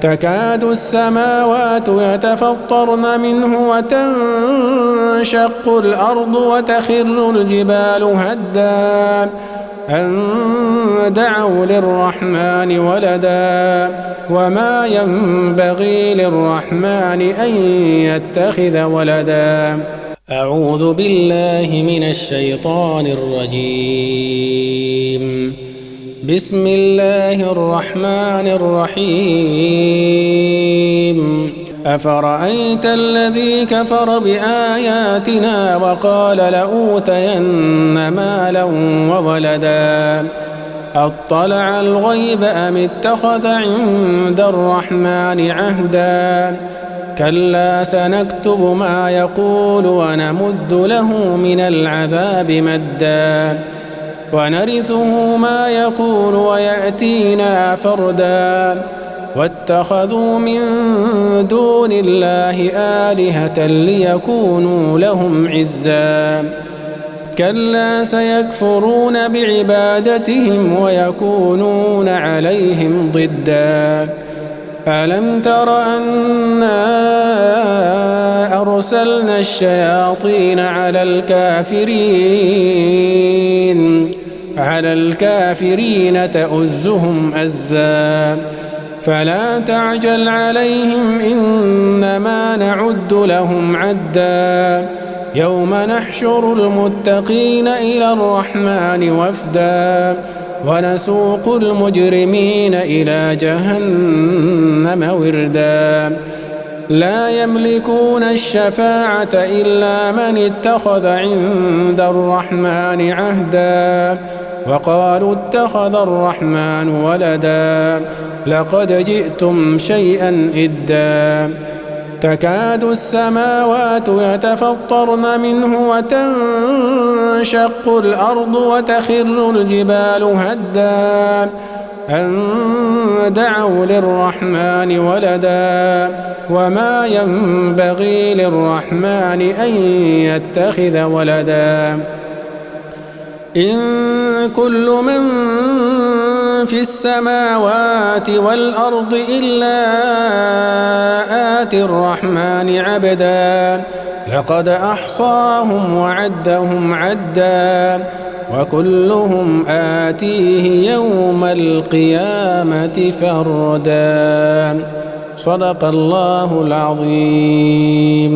تكاد السماوات يتفطرن منه وتنشق الأرض وتخر الجبال هدا أن دعوا للرحمن ولدا وما ينبغي للرحمن أن يتخذ ولدا. أعوذ بالله من الشيطان الرجيم. بسم الله الرحمن الرحيم. أفرأيت الذي كفر بآياتنا وقال لأوتين مالا وولدا أطلع الغيب أم اتخذ عند الرحمن عهدا كلا سنكتب ما يقول ونمد له من العذاب مدا ونرثه ما يقول ويأتينا فردا واتخذوا من دون الله آلهة ليكونوا لهم عزا كلا سيكفرون بعبادتهم ويكونون عليهم ضدا ألم تر أنا أرسلنا الشياطين على الكافرين تؤزهم أزا فلا تعجل عليهم إنما نعد لهم عدا يوم نحشر المتقين إلى الرحمن وفدا ونسوق المجرمين إلى جهنم وردا لا يملكون الشفاعة إلا من اتخذ عند الرحمن عهدا وقالوا اتخذ الرحمن ولدا لقد جئتم شيئا إدا تكاد السماوات يتفطرن منه وتنشق الأرض وتخر الجبال هدا أن دعوا للرحمن ولدا وما ينبغي للرحمن أن يتخذ ولدا إن كل من في السماوات والأرض إلا آتي الرحمن عبدا لقد أحصاهم وعدهم عدا وكلهم آتيه يوم القيامة فردا. صدق الله العظيم.